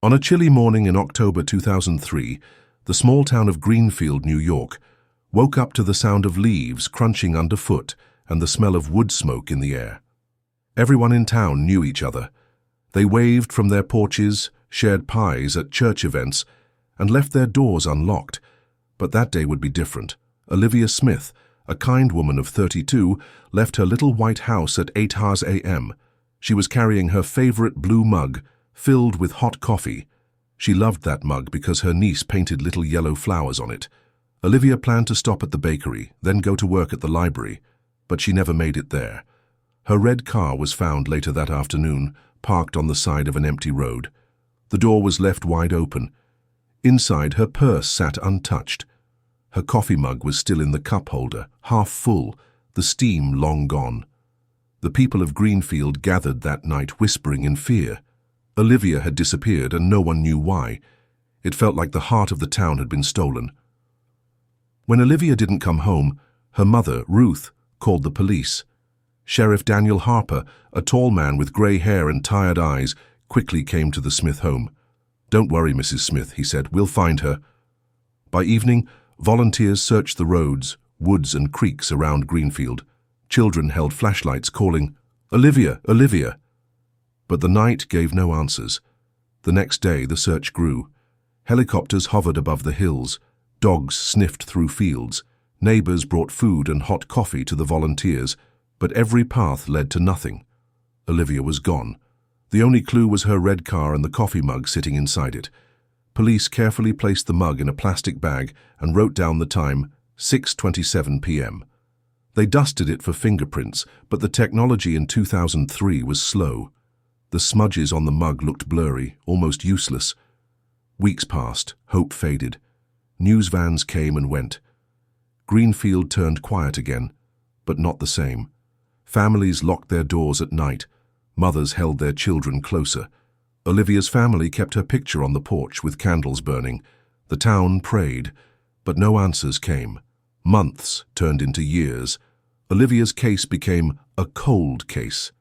On a chilly morning in October 2003, the small town of Greenfield, New York, woke up to the sound of leaves crunching underfoot and the smell of wood smoke in the air. Everyone in town knew each other. They waved from their porches, shared pies at church events, and left their doors unlocked. But that day would be different. Olivia Smith, a kind woman of 32, left her little white house at 8 a.m. She was carrying her favorite blue mug, filled with hot coffee. She loved that mug because her niece painted little yellow flowers on it. Olivia planned to stop at the bakery, then go to work at the library, but she never made it there. Her red car was found later that afternoon, parked on the side of an empty road. The door was left wide open. Inside, her purse sat untouched. Her coffee mug was still in the cup holder, half full, the steam long gone. The people of Greenfield gathered that night, whispering in fear. Olivia had disappeared, and no one knew why. It felt like the heart of the town had been stolen. When Olivia didn't come home, her mother, Ruth, called the police. Sheriff Daniel Harper, a tall man with grey hair and tired eyes, quickly came to the Smith home. "Don't worry, Mrs. Smith," he said. "We'll find her." By evening, volunteers searched the roads, woods and creeks around Greenfield. Children held flashlights calling, "Olivia, Olivia!" But the night gave no answers. The next day, the search grew. Helicopters hovered above the hills. Dogs sniffed through fields. Neighbors brought food and hot coffee to the volunteers, but every path led to nothing. Olivia was gone. The only clue was her red car and the coffee mug sitting inside it. Police carefully placed the mug in a plastic bag and wrote down the time, 6:27 p.m. They dusted it for fingerprints, but the technology in 2003 was slow. The smudges on the mug looked blurry, almost useless. Weeks passed, hope faded. News vans came and went. Greenfield turned quiet again, but not the same. Families locked their doors at night. Mothers held their children closer. Olivia's family kept her picture on the porch with candles burning. The town prayed, but no answers came. Months turned into years. Olivia's case became a cold case.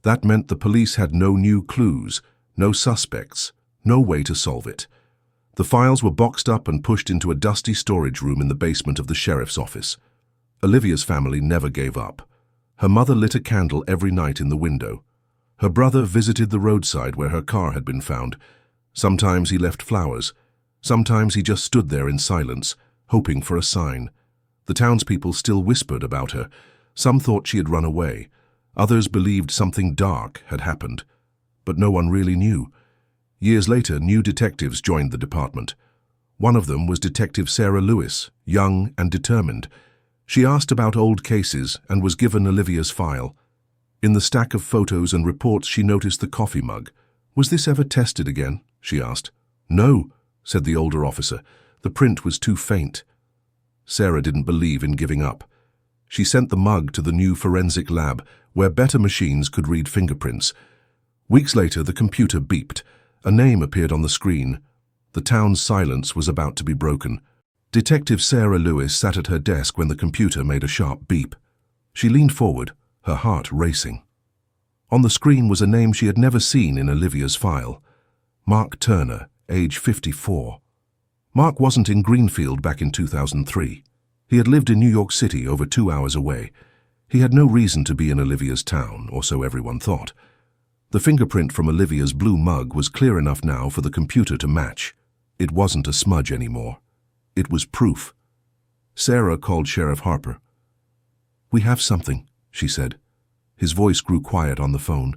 That meant the police had no new clues, no suspects, no way to solve it. The files were boxed up and pushed into a dusty storage room in the basement of the sheriff's office. Olivia's family never gave up. Her mother lit a candle every night in the window. Her brother visited the roadside where her car had been found. Sometimes he left flowers. Sometimes he just stood there in silence, hoping for a sign. The townspeople still whispered about her. Some thought she had run away. Others believed something dark had happened. But no one really knew. Years later, new detectives joined the department. One of them was Detective Sarah Lewis, young and determined. She asked about old cases and was given Olivia's file. In the stack of photos and reports, she noticed the coffee mug. "Was this ever tested again?" she asked. "No," said the older officer. "The print was too faint." Sarah didn't believe in giving up. She sent the mug to the new forensic lab, where better machines could read fingerprints. Weeks later, the computer beeped. A name appeared on the screen. The town's silence was about to be broken. Detective Sarah Lewis sat at her desk when the computer made a sharp beep. She leaned forward, her heart racing. On the screen was a name she had never seen in Olivia's file. Mark Turner, age 54. Mark wasn't in Greenfield back in 2003. He had lived in New York City, over 2 hours away. He had no reason to be in Olivia's town, or so everyone thought. The fingerprint from Olivia's blue mug was clear enough now for the computer to match. It wasn't a smudge anymore. It was proof. Sarah called Sheriff Harper. "We have something," she said. His voice grew quiet on the phone.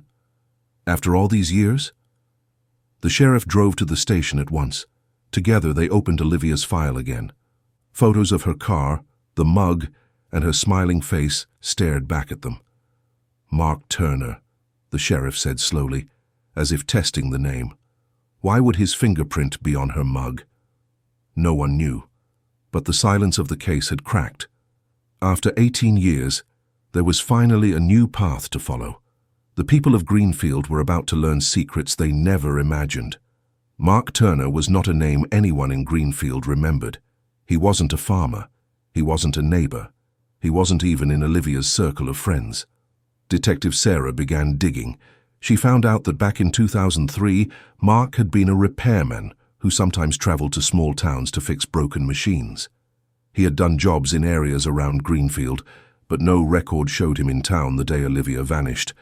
"After all these years?" The sheriff drove to the station at once. Together they opened Olivia's file again. Photos of her car, the mug, and her smiling face stared back at them. "Mark Turner," the sheriff said slowly, as if testing the name. Why would his fingerprint be on her mug? No one knew, but the silence of the case had cracked. After 18 years, there was finally a new path to follow. The people of Greenfield were about to learn secrets they never imagined. Mark Turner was not a name anyone in Greenfield remembered. He wasn't a farmer. He wasn't a neighbor. He wasn't even in Olivia's circle of friends. Detective Sarah began digging. She found out that back in 2003, Mark had been a repairman who sometimes traveled to small towns to fix broken machines. He had done jobs in areas around Greenfield, but no record showed him in town the day Olivia vanished.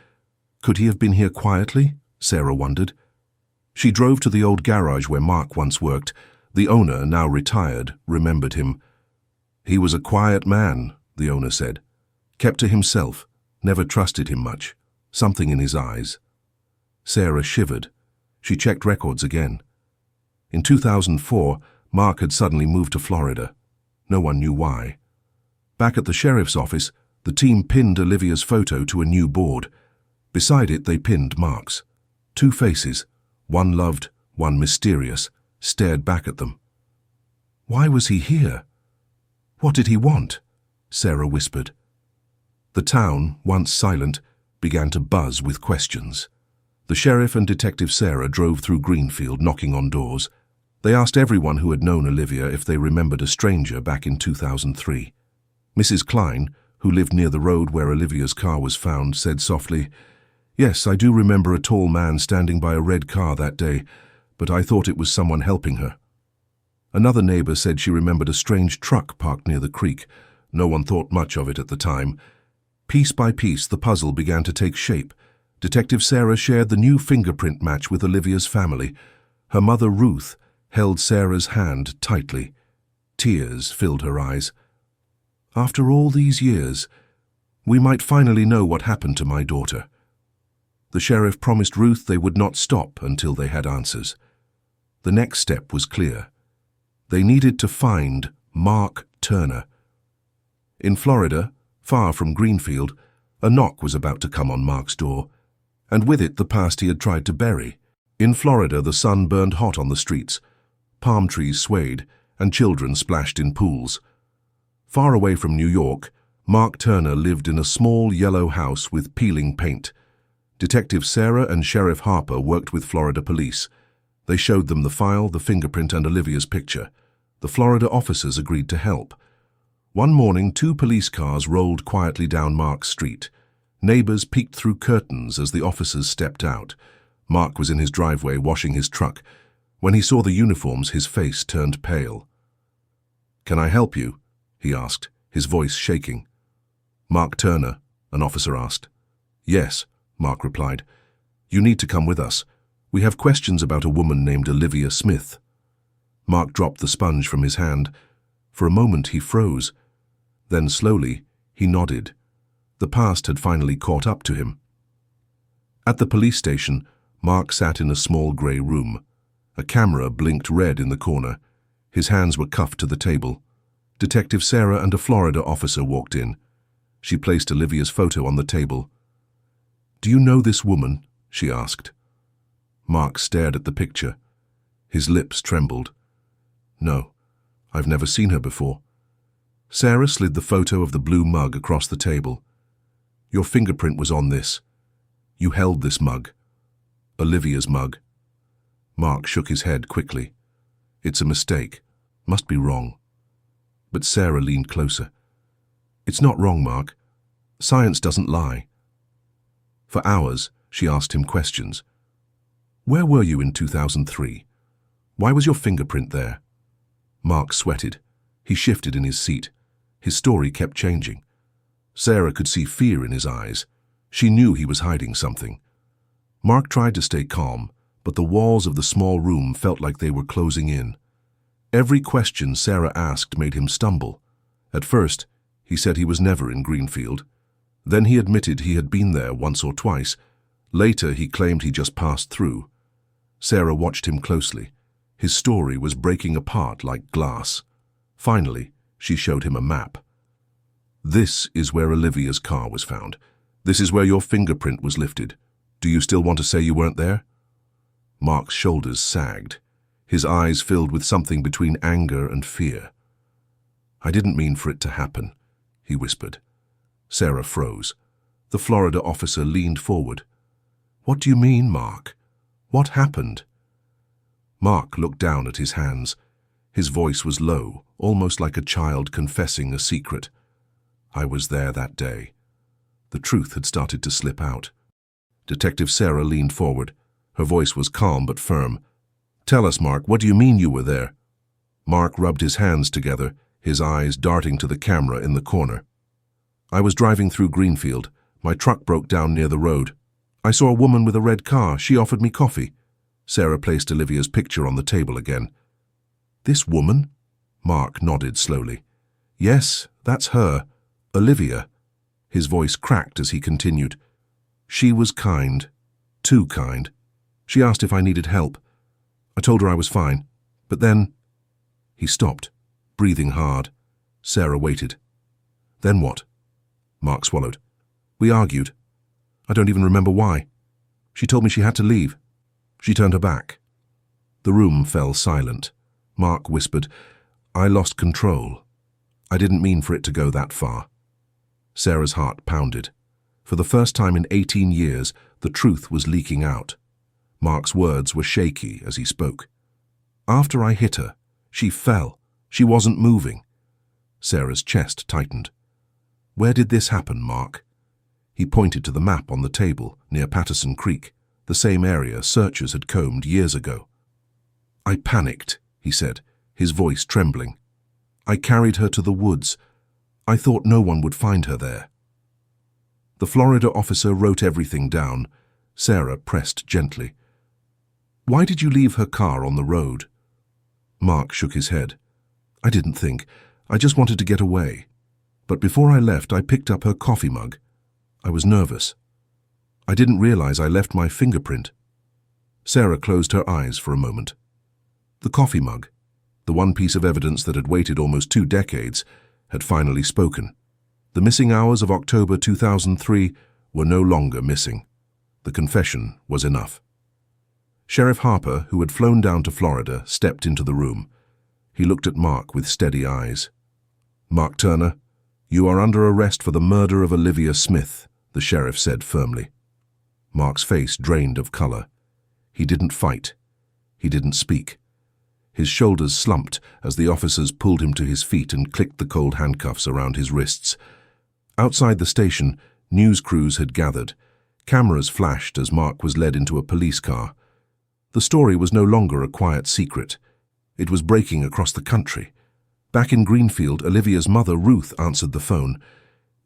Could he have been here quietly? Sarah wondered. She drove to the old garage where Mark once worked. The owner, now retired, remembered him. He was a quiet man, the owner said. Kept to himself, never trusted him much. Something in his eyes. Sarah shivered. She checked records again. In 2004, Mark had suddenly moved to Florida. No one knew why. Back at the sheriff's office, the team pinned Olivia's photo to a new board. Beside it, they pinned Mark's. Two faces, one loved, one mysterious, stared back at them. Why was he here? What did he want? Sarah whispered. The town, once silent, began to buzz with questions. The sheriff and Detective Sarah drove through Greenfield, knocking on doors. They asked everyone who had known Olivia if they remembered a stranger back in 2003. Mrs. Klein, who lived near the road where Olivia's car was found, said softly, "Yes, I do remember a tall man standing by a red car that day, but I thought it was someone helping her." Another neighbor said she remembered a strange truck parked near the creek. No one thought much of it at the time. Piece by piece, the puzzle began to take shape. Detective Sarah shared the new fingerprint match with Olivia's family. Her mother, Ruth, held Sarah's hand tightly. Tears filled her eyes. "After all these years, we might finally know what happened to my daughter." The sheriff promised Ruth they would not stop until they had answers. The next step was clear. They needed to find Mark Turner. In Florida, far from Greenfield, a knock was about to come on Mark's door, and with it the past he had tried to bury. In Florida, the sun burned hot on the streets. Palm trees swayed, and children splashed in pools. Far away from New York, Mark Turner lived in a small yellow house with peeling paint. Detective Sarah and Sheriff Harper worked with Florida police. They showed them the file, the fingerprint, and Olivia's picture. The Florida officers agreed to help. One morning, 2 police cars rolled quietly down Mark's street. Neighbors peeked through curtains as the officers stepped out. Mark was in his driveway washing his truck. When he saw the uniforms, his face turned pale. "Can I help you?" he asked, his voice shaking. "Mark Turner," an officer asked. "Yes," Mark replied. "You need to come with us. We have questions about a woman named Olivia Smith." Mark dropped the sponge from his hand. For a moment he froze. Then slowly he nodded. The past had finally caught up to him. At the police station, Mark sat in a small grey room. A camera blinked red in the corner. His hands were cuffed to the table. Detective Sarah and a Florida officer walked in. She placed Olivia's photo on the table. "Do you know this woman?" she asked. Mark stared at the picture. His lips trembled. "No, I've never seen her before." Sarah slid the photo of the blue mug across the table. "Your fingerprint was on this. You held this mug. Olivia's mug." Mark shook his head quickly. "It's a mistake. Must be wrong." But Sarah leaned closer. "It's not wrong, Mark. Science doesn't lie." For hours, she asked him questions. "Where were you in 2003? Why was your fingerprint there?" Mark sweated. He shifted in his seat. His story kept changing. Sarah could see fear in his eyes. She knew he was hiding something. Mark tried to stay calm, but the walls of the small room felt like they were closing in. Every question Sarah asked made him stumble. At first, he said he was never in Greenfield. Then he admitted he had been there once or twice. Later, he claimed he just passed through. Sarah watched him closely. His story was breaking apart like glass. Finally, she showed him a map. "This is where Olivia's car was found. This is where your fingerprint was lifted. Do you still want to say you weren't there?" Mark's shoulders sagged. His eyes filled with something between anger and fear. "I didn't mean for it to happen," he whispered. Sarah froze. The Florida officer leaned forward. "What do you mean, Mark? What happened?" Mark looked down at his hands. His voice was low, almost like a child confessing a secret. "I was there that day." The truth had started to slip out. Detective Sarah leaned forward. Her voice was calm but firm. "Tell us, Mark, what do you mean you were there?" Mark rubbed his hands together, his eyes darting to the camera in the corner. "I was driving through Greenfield. My truck broke down near the road. I saw a woman with a red car. She offered me coffee." Sarah placed Olivia's picture on the table again. "This woman?" Mark nodded slowly. "Yes, that's her. Olivia." His voice cracked as he continued. "She was kind. Too kind. She asked if I needed help. I told her I was fine. But then—" He stopped, breathing hard. Sarah waited. "Then what?" Mark swallowed. "We argued. I don't even remember why. She told me she had to leave. She turned her back." The room fell silent. Mark whispered, "I lost control. I didn't mean for it to go that far." Sarah's heart pounded. For the first time in 18 years, the truth was leaking out. Mark's words were shaky as he spoke. "After I hit her, she fell. She wasn't moving." Sarah's chest tightened. "Where did this happen, Mark?" He pointed to the map on the table near Patterson Creek, the same area searchers had combed years ago. "I panicked," he said, his voice trembling. "I carried her to the woods. I thought no one would find her there." The Florida officer wrote everything down. Sarah pressed gently. "Why did you leave her car on the road?" Mark shook his head. "I didn't think. I just wanted to get away. But before I left, I picked up her coffee mug. I was nervous. I didn't realize I left my fingerprint." Sarah closed her eyes for a moment. The coffee mug, the one piece of evidence that had waited almost 2 decades, had finally spoken. The missing hours of October 2003 were no longer missing. The confession was enough. Sheriff Harper, who had flown down to Florida, stepped into the room. He looked at Mark with steady eyes. "Mark Turner, you are under arrest for the murder of Olivia Smith," the sheriff said firmly. Mark's face drained of color. He didn't fight. He didn't speak. His shoulders slumped as the officers pulled him to his feet and clicked the cold handcuffs around his wrists. Outside the station, news crews had gathered. Cameras flashed as Mark was led into a police car. The story was no longer a quiet secret. It was breaking across the country. Back in Greenfield, Olivia's mother, Ruth, answered the phone.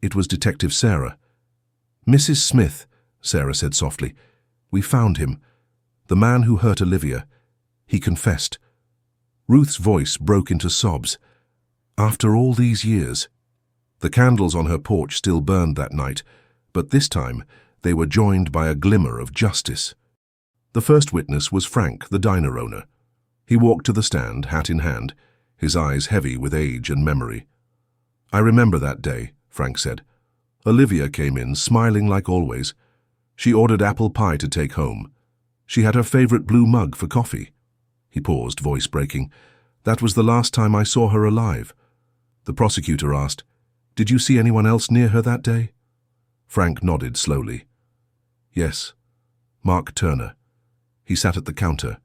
It was Detective Sarah. "Mrs. Smith," Sarah said softly, "we found him. The man who hurt Olivia. He confessed." Ruth's voice broke into sobs. "After all these years." The candles on her porch still burned that night, but this time they were joined by a glimmer of justice. The first witness was Frank, the diner owner. He walked to the stand, hat in hand, his eyes heavy with age and memory. "I remember that day," Frank said. "Olivia came in, smiling like always. She ordered apple pie to take home. She had her favorite blue mug for coffee." He paused, voice breaking. "That was the last time I saw her alive." The prosecutor asked, "Did you see anyone else near her that day?" Frank nodded slowly. "Yes, Mark Turner. He sat at the counter.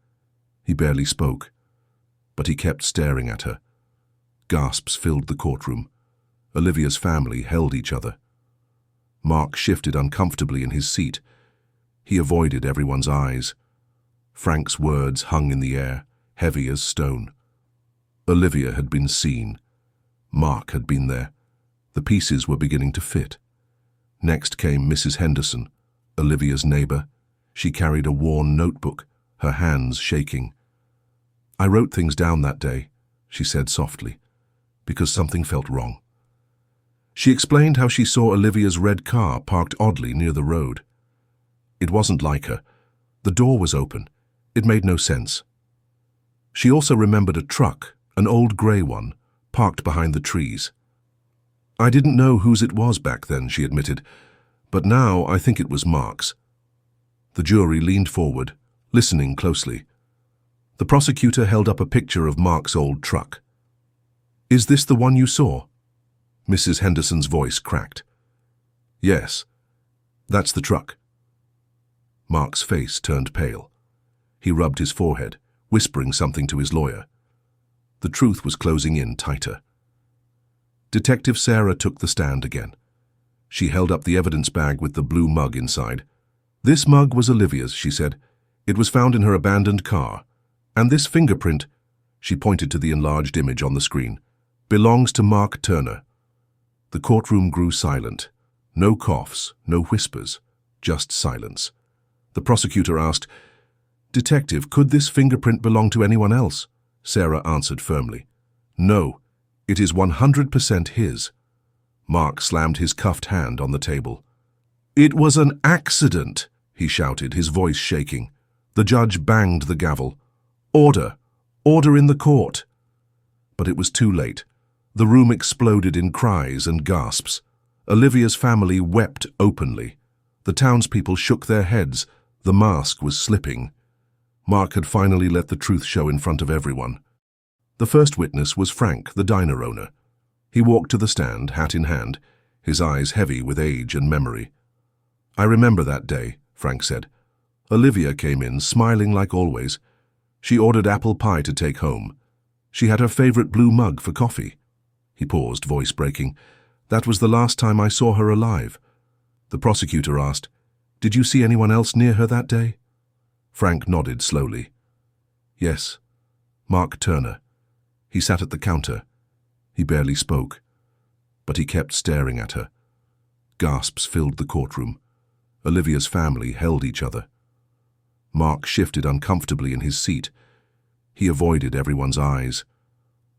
He barely spoke, but he kept staring at her." Gasps filled the courtroom. Olivia's family held each other. Mark shifted uncomfortably in his seat. He avoided everyone's eyes. Frank's words hung in the air, heavy as stone. Olivia had been seen. Mark had been there. The pieces were beginning to fit. Next came Mrs. Henderson, Olivia's neighbor. She carried a worn notebook, her hands shaking. "I wrote things down that day," she said softly, "because something felt wrong." She explained how she saw Olivia's red car parked oddly near the road. It wasn't like her. The door was open. It made no sense. She also remembered a truck, an old grey one, parked behind the trees. "I didn't know whose it was back then," she admitted, "but now I think it was Mark's." The jury leaned forward, listening closely. The prosecutor held up a picture of Mark's old truck. "Is this the one you saw?" Mrs. Henderson's voice cracked. "Yes, that's the truck." Mark's face turned pale. He rubbed his forehead, whispering something to his lawyer. The truth was closing in tighter. Detective Sarah took the stand again. She held up the evidence bag with the blue mug inside. This mug was Olivia's, she said. It was found in her abandoned car. And this fingerprint, she pointed to the enlarged image on the screen, belongs to Mark Turner. The courtroom grew silent. No coughs, no whispers, just silence. The prosecutor asked, "Detective, could this fingerprint belong to anyone else?" Sarah answered firmly, "No, it is 100% his." Mark slammed his cuffed hand on the table. "It was an accident," he shouted, his voice shaking. The judge banged the gavel. "Order! Order in the court!" But it was too late. The room exploded in cries and gasps. Olivia's family wept openly. The townspeople shook their heads. The mask was slipping. Mark had finally let the truth show in front of everyone. The first witness was Frank, the diner owner. He walked to the stand, hat in hand, his eyes heavy with age and memory. "I remember that day," Frank said. "Olivia came in, smiling like always. She ordered apple pie to take home. She had her favorite blue mug for coffee." He paused, voice breaking. "That was the last time I saw her alive." The prosecutor asked, "Did you see anyone else near her that day?" Frank nodded slowly. "Yes, Mark Turner. He sat at the counter. He barely spoke, but he kept staring at her." Gasps filled the courtroom. Olivia's family held each other. Mark shifted uncomfortably in his seat. He avoided everyone's eyes.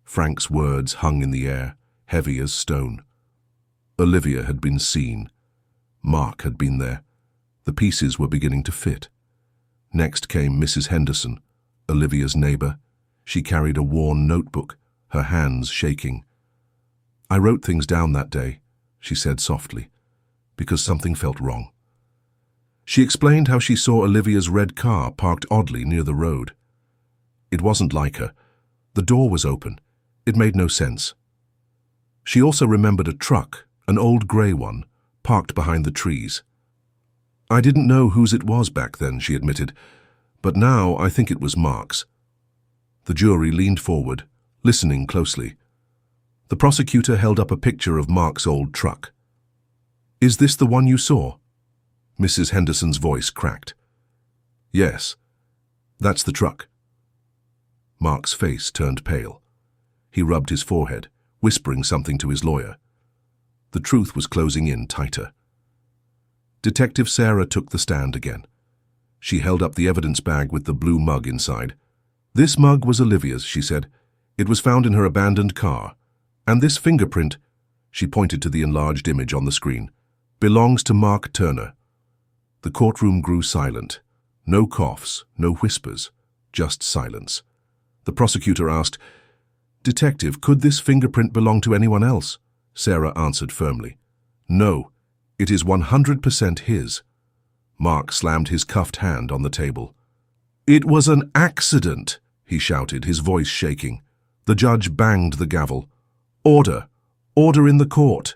Frank's words hung in the air, heavy as stone. Olivia had been seen. Mark had been there. The pieces were beginning to fit. Next came Mrs. Henderson, Olivia's neighbor. She carried a worn notebook, her hands shaking. "I wrote things down that day," she said softly, "because something felt wrong." She explained how she saw Olivia's red car parked oddly near the road. It wasn't like her. The door was open. It made no sense. She also remembered a truck, an old grey one, parked behind the trees. "I didn't know whose it was back then," she admitted, "but now I think it was Mark's." The jury leaned forward, listening closely. The prosecutor held up a picture of Mark's old truck. "Is this the one you saw?" Mrs. Henderson's voice cracked. "Yes, that's the truck." Mark's face turned pale. He rubbed his forehead, whispering something to his lawyer. The truth was closing in tighter. Detective Sarah took the stand again. She held up the evidence bag with the blue mug inside. "This mug was Olivia's," she said. "It was found in her abandoned car. And this fingerprint," she pointed to the enlarged image on the screen, "belongs to Mark Turner." The courtroom grew silent. No coughs, no whispers, just silence. The prosecutor asked, "Detective, could this fingerprint belong to anyone else?" Sarah answered firmly, "No, it is 100% his." Mark slammed his cuffed hand on the table. "It was an accident," he shouted, his voice shaking. The judge banged the gavel. "Order! Order in the court!"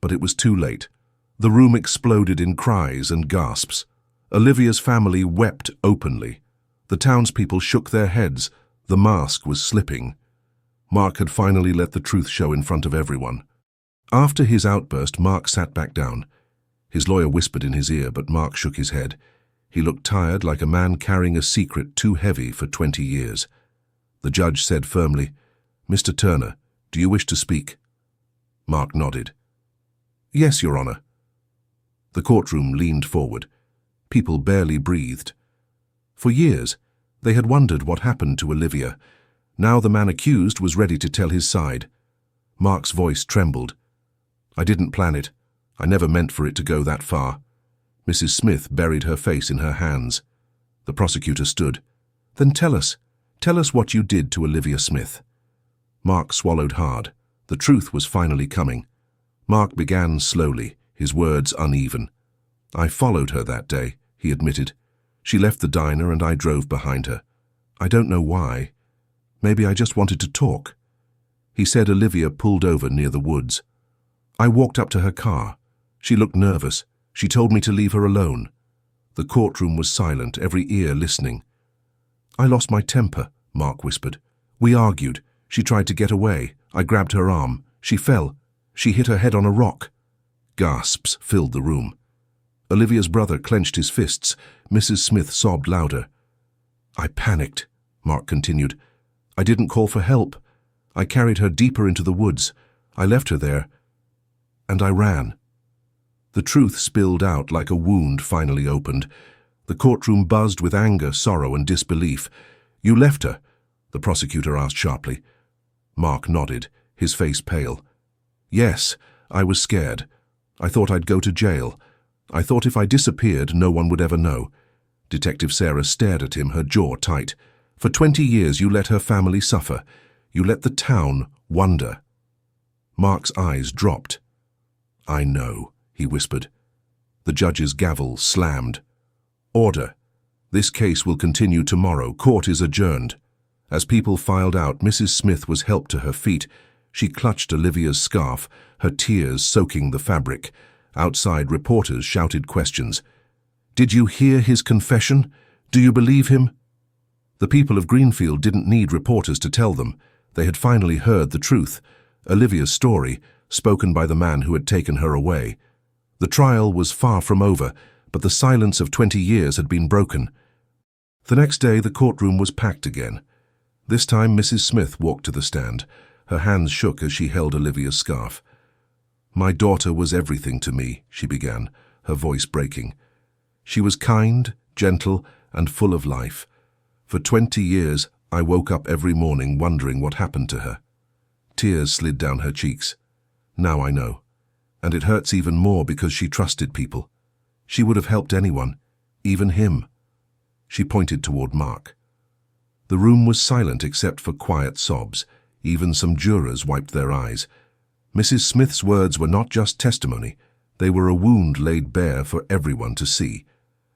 But it was too late. The room exploded in cries and gasps. Olivia's family wept openly. The townspeople shook their heads. The mask was slipping. Mark had finally let the truth show in front of everyone. After his outburst, Mark sat back down. His lawyer whispered in his ear, but Mark shook his head. He looked tired, like a man carrying a secret too heavy for 20 years. The judge said firmly, "Mr. Turner, do you wish to speak?" Mark nodded. "Yes, Your Honor." The courtroom leaned forward. People barely breathed. For years, they had wondered what happened to Olivia. Now the man accused was ready to tell his side. Mark's voice trembled. "I didn't plan it. I never meant for it to go that far." Mrs. Smith buried her face in her hands. The prosecutor stood. "Then tell us what you did to Olivia Smith." Mark swallowed hard. The truth was finally coming. Mark began slowly, his words uneven. "I followed her that day," he admitted. "She left the diner and I drove behind her. I don't know why. Maybe I just wanted to talk." He said Olivia pulled over near the woods. "I walked up to her car. She looked nervous. She told me to leave her alone." The courtroom was silent, every ear listening. "I lost my temper," Mark whispered. "We argued. She tried to get away. I grabbed her arm. She fell. She hit her head on a rock." Gasps filled the room. Olivia's brother clenched his fists. Mrs. Smith sobbed louder. "I panicked," Mark continued. "I didn't call for help. I carried her deeper into the woods. I left her there, and I ran." The truth spilled out like a wound finally opened. The courtroom buzzed with anger, sorrow, and disbelief. "You left her?" the prosecutor asked sharply. Mark nodded, his face pale. "Yes, I was scared. I thought I'd go to jail. I thought if I disappeared, no one would ever know." Detective Sarah stared at him, her jaw tight. "For 20 years you let her family suffer. You let the town wonder." Mark's eyes dropped. "I know," he whispered. The judge's gavel slammed. "Order. This case will continue tomorrow. Court is adjourned." As people filed out, Mrs. Smith was helped to her feet. She clutched Olivia's scarf, her tears soaking the fabric. Outside, reporters shouted questions. "Did you hear his confession? Do you believe him?" The people of Greenfield didn't need reporters to tell them. They had finally heard the truth, Olivia's story, spoken by the man who had taken her away. The trial was far from over, but the silence of 20 years had been broken. The next day, the courtroom was packed again. This time, Mrs. Smith walked to the stand. Her hands shook as she held Olivia's scarf. "My daughter was everything to me," she began, her voice breaking. "She was kind, gentle, and full of life. For 20 years, I woke up every morning wondering what happened to her." Tears slid down her cheeks. "Now I know. And it hurts even more because she trusted people. She would have helped anyone, even him." She pointed toward Mark. The room was silent except for quiet sobs. Even some jurors wiped their eyes. Mrs. Smith's words were not just testimony. They were a wound laid bare for everyone to see.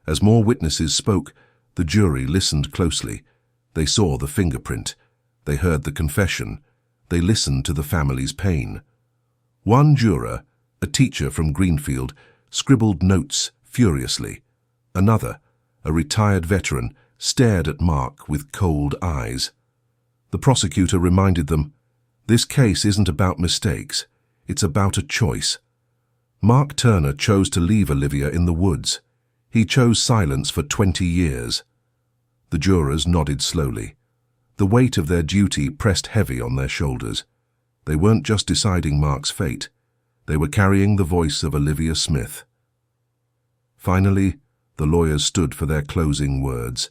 As more witnesses spoke, the jury listened closely. They saw the fingerprint. They heard the confession. They listened to the family's pain. One juror, a teacher from Greenfield, scribbled notes furiously. Another, a retired veteran, stared at Mark with cold eyes. The prosecutor reminded them, "This case isn't about mistakes. It's about a choice." Mark Turner chose to leave Olivia in the woods. He chose silence for 20 years. The jurors nodded slowly. The weight of their duty pressed heavy on their shoulders. They weren't just deciding Mark's fate. They were carrying the voice of Olivia Smith. Finally, the lawyers stood for their closing words.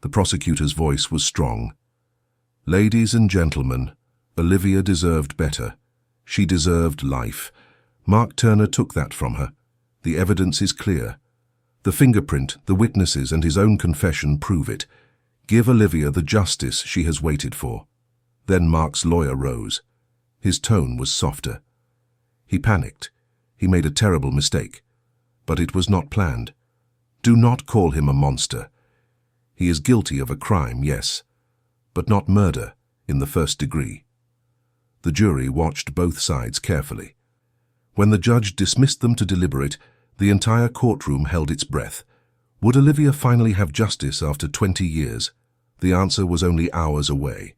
The prosecutor's voice was strong. "Ladies and gentlemen, Olivia deserved better. She deserved life. Mark Turner took that from her. The evidence is clear. The fingerprint, the witnesses, and his own confession prove it. Give Olivia the justice she has waited for." Then Mark's lawyer rose. His tone was softer. He panicked. He made a terrible mistake. But it was not planned. Do not call him a monster. He is guilty of a crime, yes, but not murder in the first degree. The jury watched both sides carefully. When the judge dismissed them to deliberate, the entire courtroom held its breath. Would Olivia finally have justice after 20 years? The answer was only hours away.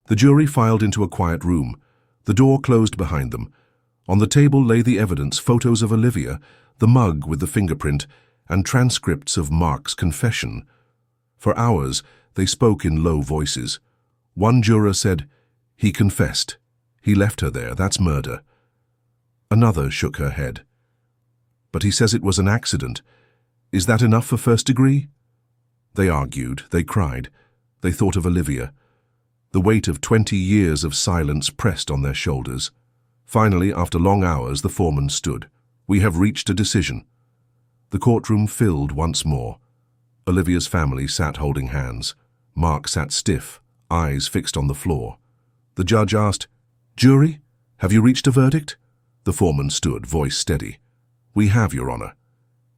The jury filed into a quiet room. The door closed behind them. On the table lay the evidence, photos of Olivia, the mug with the fingerprint, and transcripts of Mark's confession. For hours, they spoke in low voices. One juror said, "He confessed. He left her there. That's murder." Another shook her head. "But he says it was an accident. Is that enough for first degree?" They argued. They cried. They thought of Olivia. The weight of 20 years of silence pressed on their shoulders. Finally, after long hours, the foreman stood. "We have reached a decision." The courtroom filled once more. Olivia's family sat holding hands. Mark sat stiff, eyes fixed on the floor. The judge asked, "Jury, have you reached a verdict?" The foreman stood, voice steady. "We have, Your Honor."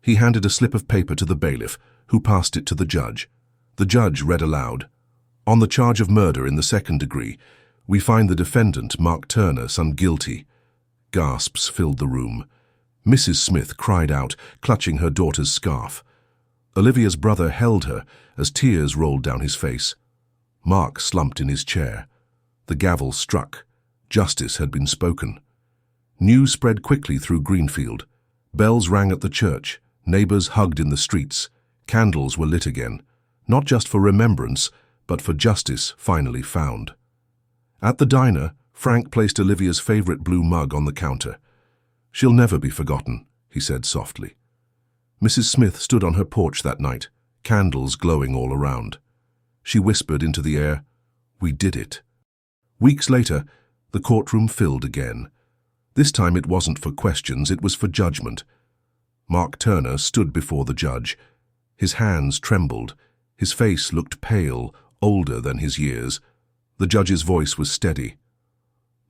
He handed a slip of paper to the bailiff, who passed it to the judge. The judge read aloud, "On the charge of murder in the second degree, we find the defendant, Mark Turner, son guilty." Gasps filled the room. Mrs. Smith cried out, clutching her daughter's scarf. Olivia's brother held her as tears rolled down his face. Mark slumped in his chair. The gavel struck. Justice had been spoken. News spread quickly through Greenfield. Bells rang at the church. Neighbors hugged in the streets. Candles were lit again, not just for remembrance, but for justice finally found. At the diner, Frank placed Olivia's favorite blue mug on the counter. "She'll never be forgotten," he said softly. Mrs. Smith stood on her porch that night, candles glowing all around. She whispered into the air, "We did it." Weeks later, the courtroom filled again. This time it wasn't for questions, it was for judgment. Mark Turner stood before the judge. His hands trembled. His face looked pale, older than his years. The judge's voice was steady.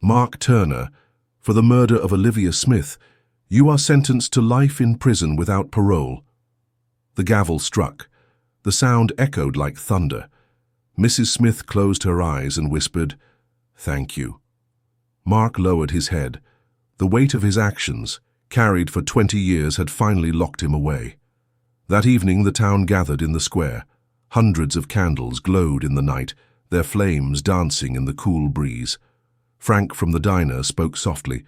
"Mark Turner, for the murder of Olivia Smith, you are sentenced to life in prison without parole." The gavel struck. The sound echoed like thunder. Mrs. Smith closed her eyes and whispered, "Thank you." Mark lowered his head. The weight of his actions, carried for 20 years, had finally locked him away. That evening the town gathered in the square. Hundreds of candles glowed in the night, their flames dancing in the cool breeze. Frank from the diner spoke softly.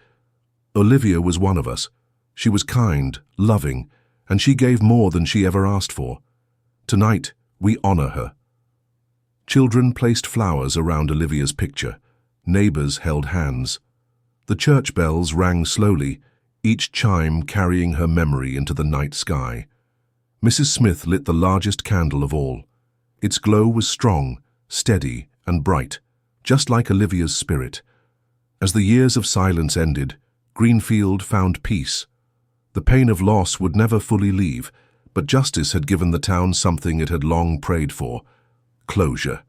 "Olivia was one of us. She was kind, loving, and she gave more than she ever asked for. Tonight, we honor her." Children placed flowers around Olivia's picture. Neighbors held hands. The church bells rang slowly, each chime carrying her memory into the night sky. Mrs. Smith lit the largest candle of all. Its glow was strong, steady, and bright, just like Olivia's spirit. As the years of silence ended, Greenfield found peace. The pain of loss would never fully leave, but justice had given the town something it had long prayed for: closure.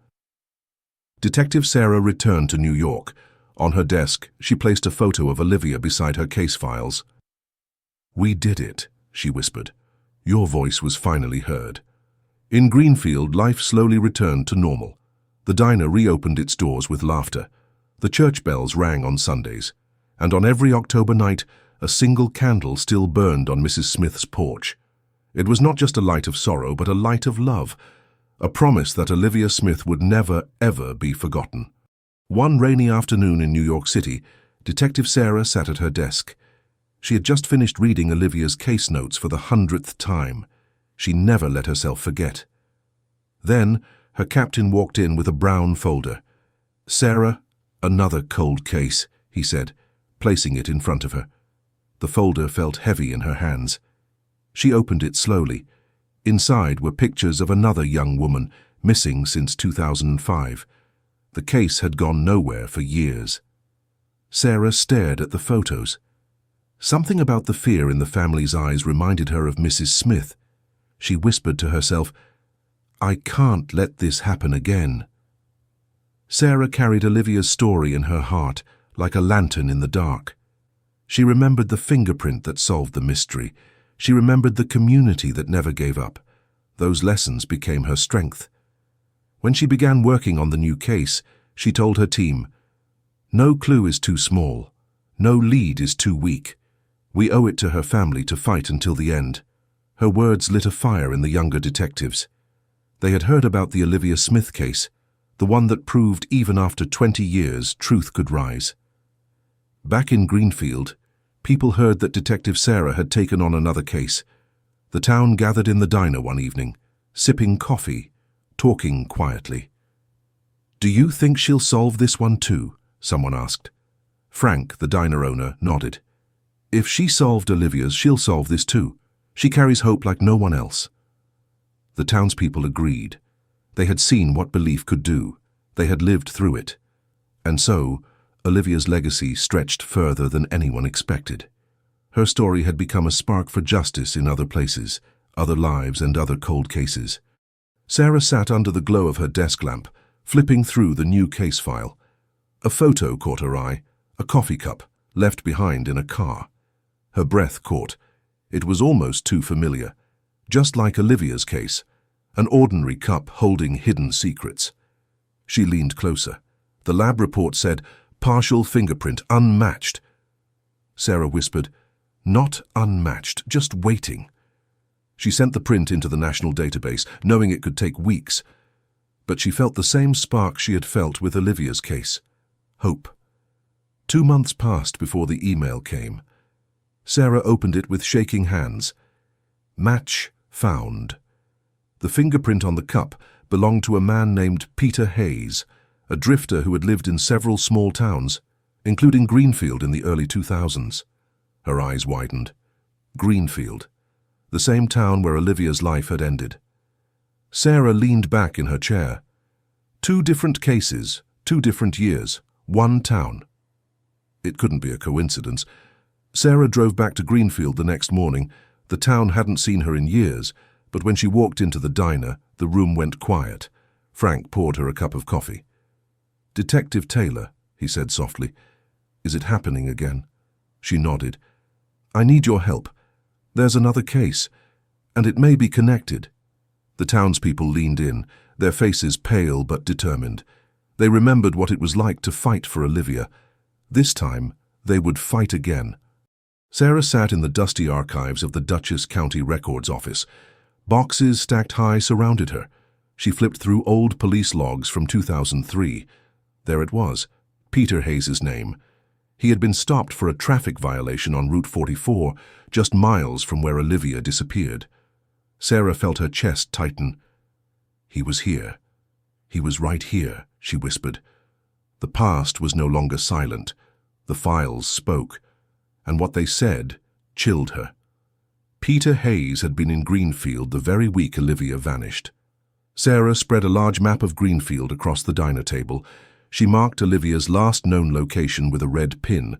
Detective Sarah returned to New York. On her desk, she placed a photo of Olivia beside her case files. "We did it," she whispered. Your voice was finally heard. In Greenfield, life slowly returned to normal. The diner reopened its doors with laughter. The church bells rang on Sundays. And on every October night, a single candle still burned on Mrs. Smith's porch. It was not just a light of sorrow, but a light of love, a promise that Olivia Smith would never, ever be forgotten. One rainy afternoon in New York City, Detective Sarah sat at her desk. She had just finished reading Olivia's case notes for the 100th time. She never let herself forget. Then, her captain walked in with a brown folder. "Sarah, another cold case," he said, placing it in front of her. The folder felt heavy in her hands. She opened it slowly. Inside were pictures of another young woman, missing since 2005. The case had gone nowhere for years. Sarah stared at the photos. Something about the fear in the family's eyes reminded her of Mrs. Smith. She whispered to herself, "I can't let this happen again." Sarah carried Olivia's story in her heart, like a lantern in the dark. She remembered the fingerprint that solved the mystery. She remembered the community that never gave up. Those lessons became her strength. When she began working on the new case, she told her team, "No clue is too small. No lead is too weak. We owe it to her family to fight until the end." Her words lit a fire in the younger detectives. They had heard about the Olivia Smith case, the one that proved even after 20 years truth could rise. Back in Greenfield, people heard that Detective Sarah had taken on another case. The town gathered in the diner one evening, sipping coffee, talking quietly. "Do you think she'll solve this one too?" someone asked. Frank, the diner owner, nodded. "If she solved Olivia's, she'll solve this too. She carries hope like no one else." The townspeople agreed. They had seen what belief could do. They had lived through it. And so, Olivia's legacy stretched further than anyone expected. Her story had become a spark for justice in other places, other lives and other cold cases. Sarah sat under the glow of her desk lamp, flipping through the new case file. A photo caught her eye, a coffee cup, left behind in a car. Her breath caught. It was almost too familiar. Just like Olivia's case, an ordinary cup holding hidden secrets. She leaned closer. The lab report said, "Partial fingerprint, unmatched." Sarah whispered, "Not unmatched, just waiting." She sent the print into the national database, knowing it could take weeks. But she felt the same spark she had felt with Olivia's case. Hope. 2 months passed before the email came. Sarah opened it with shaking hands. Match found. The fingerprint on the cup belonged to a man named Peter Hayes, a drifter who had lived in several small towns, including Greenfield in the early 2000s. Her eyes widened. Greenfield, the same town where Olivia's life had ended. Sarah leaned back in her chair. 2 different cases, 2 different years, 1 town. It couldn't be a coincidence. Sarah drove back to Greenfield the next morning. The town hadn't seen her in years, but when she walked into the diner, the room went quiet. Frank poured her a cup of coffee. "Detective Taylor," he said softly, "is it happening again?" She nodded. "I need your help. There's another case, and it may be connected." The townspeople leaned in, their faces pale but determined. They remembered what it was like to fight for Olivia. This time, they would fight again. Sarah sat in the dusty archives of the Dutchess County Records Office. Boxes stacked high surrounded her. She flipped through old police logs from 2003. There it was, Peter Hayes' name. He had been stopped for a traffic violation on Route 44, just miles from where Olivia disappeared. Sarah felt her chest tighten. "He was here. He was right here," she whispered. The past was no longer silent. The files spoke, and what they said chilled her. Peter Hayes had been in Greenfield the very week Olivia vanished. Sarah spread a large map of Greenfield across the diner table. She marked Olivia's last known location with a red pin.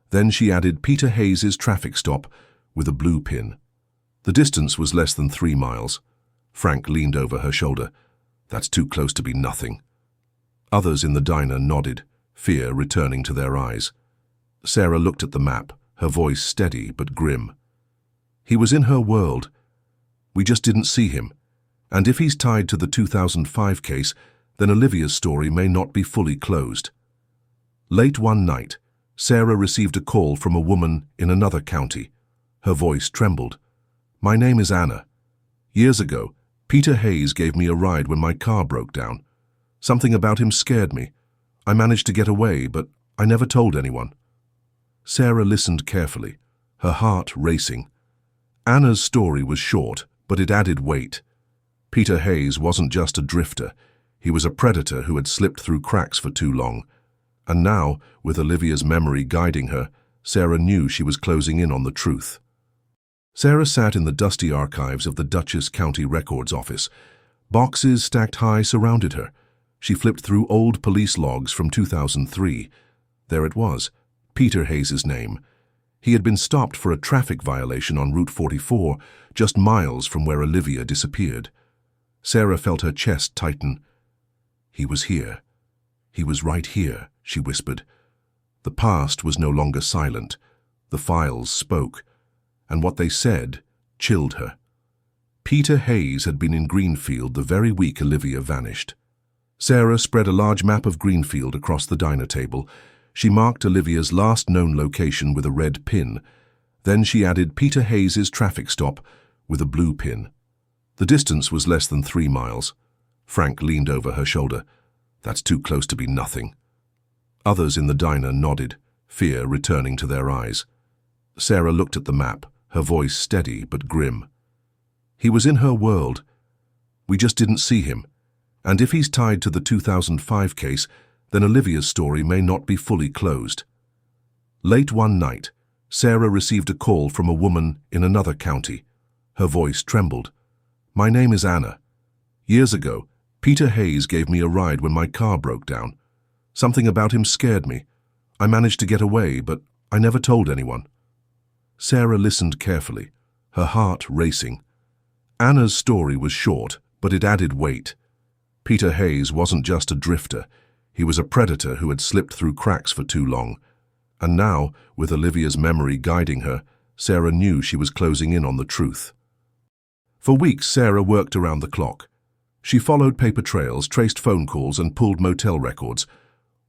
Then she added Peter Hayes' traffic stop with a blue pin. The distance was less than 3 miles. Frank leaned over her shoulder. "That's too close to be nothing." Others in the diner nodded, fear returning to their eyes. Sarah looked at the map, her voice steady but grim. "He was in her world. We just didn't see him. And if he's tied to the 2005 case, then Olivia's story may not be fully closed." Late one night, Sarah received a call from a woman in another county. Her voice trembled. "My name is Anna. Years ago, Peter Hayes gave me a ride when my car broke down. Something about him scared me. I managed to get away, but I never told anyone." Sarah listened carefully, her heart racing. Anna's story was short, but it added weight. Peter Hayes wasn't just a drifter. He was a predator who had slipped through cracks for too long. And now, with Olivia's memory guiding her, Sarah knew she was closing in on the truth. Sarah sat in the dusty archives of the Dutchess County Records Office. Boxes stacked high surrounded her. She flipped through old police logs from 2003. There it was, Peter Hayes' name. He had been stopped for a traffic violation on Route 44, just miles from where Olivia disappeared. Sarah felt her chest tighten. "He was here. He was right here," she whispered. The past was no longer silent. The files spoke, and what they said chilled her. Peter Hayes had been in Greenfield the very week Olivia vanished. Sarah spread a large map of Greenfield across the diner table. She marked Olivia's last known location with a red pin. Then she added Peter Hayes' traffic stop with a blue pin. The distance was less than 3 miles. Frank leaned over her shoulder. "That's too close to be nothing." Others in the diner nodded, fear returning to their eyes. Sarah looked at the map, her voice steady but grim. "He was in her world. We just didn't see him. And if he's tied to the 2005 case, then Olivia's story may not be fully closed." Late one night, Sarah received a call from a woman in another county. Her voice trembled. "My name is Anna. Years ago, Peter Hayes gave me a ride when my car broke down. Something about him scared me. I managed to get away, but I never told anyone." Sarah listened carefully, her heart racing. Anna's story was short, but it added weight. Peter Hayes wasn't just a drifter. He was a predator who had slipped through cracks for too long. And now, with Olivia's memory guiding her, Sarah knew she was closing in on the truth. For weeks, Sarah worked around the clock. She followed paper trails, traced phone calls, and pulled motel records.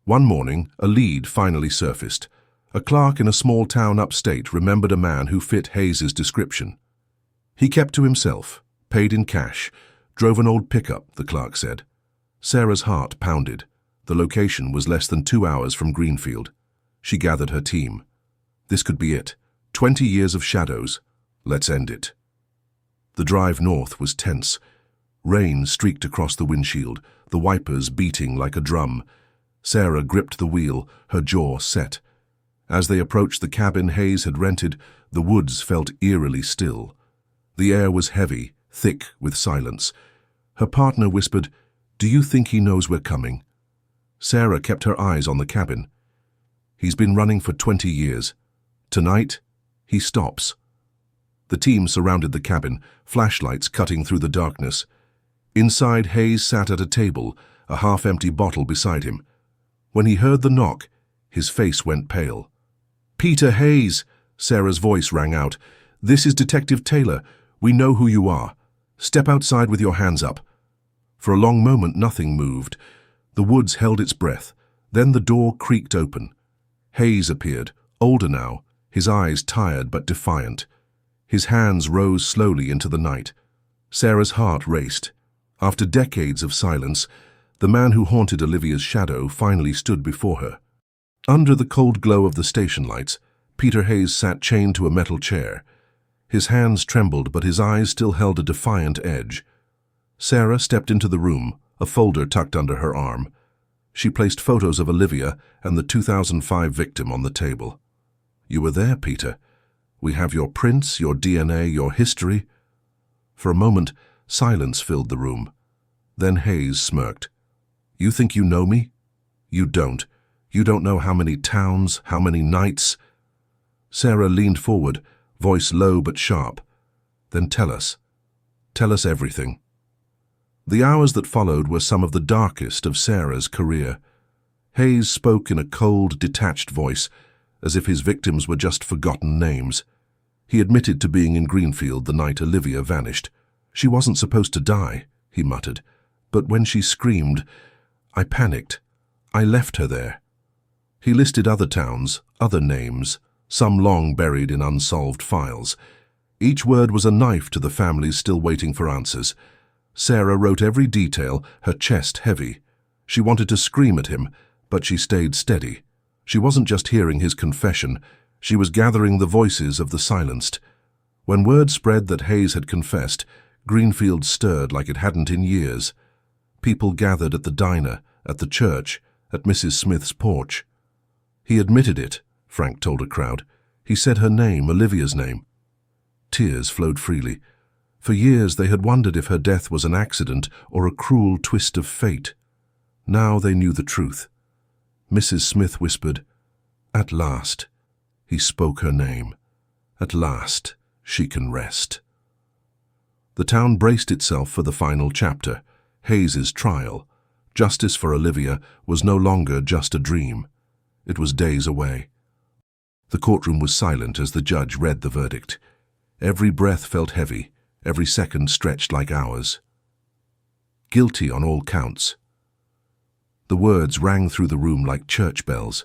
One morning, a lead finally surfaced. A clerk in a small town upstate remembered a man who fit Hayes' description. He kept to himself, paid in cash, drove an old pickup, the clerk said. Sarah's heart pounded. The location was less than 2 hours from Greenfield. She gathered her team. This could be it. 20 years of shadows. Let's end it. The drive north was tense. Rain streaked across the windshield, the wipers beating like a drum. Sarah gripped the wheel, her jaw set. As they approached the cabin Hayes had rented, the woods felt eerily still. The air was heavy, thick with silence. Her partner whispered, "Do you think he knows we're coming?" Sarah kept her eyes on the cabin. "He's been running for 20 years. Tonight, he stops." The team surrounded the cabin, flashlights cutting through the darkness. Inside, Hayes sat at a table, a half-empty bottle beside him. When he heard the knock, his face went pale. "Peter Hayes," Sarah's voice rang out. "This is Detective Taylor. We know who you are. Step outside with your hands up." For a long moment, nothing moved. The woods held its breath. Then the door creaked open. Hayes appeared, older now, his eyes tired but defiant. His hands rose slowly into the night. Sarah's heart raced. After decades of silence, the man who haunted Olivia's shadow finally stood before her. Under the cold glow of the station lights, Peter Hayes sat chained to a metal chair. His hands trembled, but his eyes still held a defiant edge. Sarah stepped into the room, a folder tucked under her arm. She placed photos of Olivia and the 2005 victim on the table. "You were there, Peter. We have your prints, your DNA, your history." For a moment, silence filled the room. Then Hayes smirked. "You think you know me? You don't. You don't know how many towns, how many nights." Sarah leaned forward, voice low but sharp. "Then tell us. Tell us everything." The hours that followed were some of the darkest of Sarah's career. Hayes spoke in a cold, detached voice, as if his victims were just forgotten names. He admitted to being in Greenfield the night Olivia vanished. "She wasn't supposed to die," he muttered. "But when she screamed, I panicked. I left her there." He listed other towns, other names, some long buried in unsolved files. Each word was a knife to the families still waiting for answers. Sarah wrote every detail, her chest heavy. She wanted to scream at him, but she stayed steady. She wasn't just hearing his confession, she was gathering the voices of the silenced. When word spread that Hayes had confessed, Greenfield stirred like it hadn't in years. People gathered at the diner, at the church, at Mrs. Smith's porch. "He admitted it," Frank told a crowd. "He said her name, Olivia's name." Tears flowed freely. For years they had wondered if her death was an accident or a cruel twist of fate. Now they knew the truth. Mrs. Smith whispered, "At last." He spoke her name. "At last she can rest." The town braced itself for the final chapter, Hayes's trial. Justice for Olivia was no longer just a dream. It was days away. The courtroom was silent as the judge read the verdict. Every breath felt heavy, every second stretched like hours. "Guilty on all counts." The words rang through the room like church bells.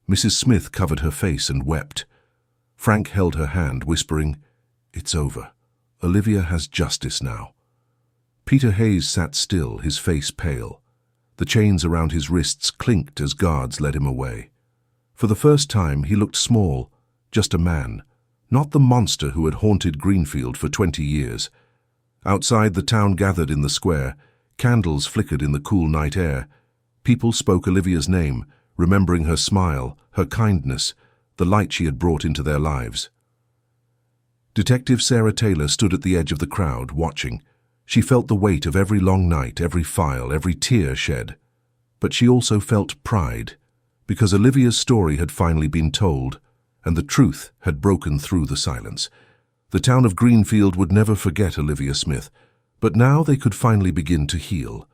Mrs. Smith covered her face and wept. Frank held her hand, whispering, "It's over. Olivia has justice now." Peter Hayes sat still, his face pale. The chains around his wrists clinked as guards led him away. For the first time, he looked small, just a man, not the monster who had haunted Greenfield for 20 years. Outside, the town gathered in the square. Candles flickered in the cool night air. People spoke Olivia's name, remembering her smile, her kindness, the light she had brought into their lives. Detective Sarah Taylor stood at the edge of the crowd, watching. She felt the weight of every long night, every file, every tear shed. But she also felt pride, because Olivia's story had finally been told, and the truth had broken through the silence. The town of Greenfield would never forget Olivia Smith, but now they could finally begin to heal.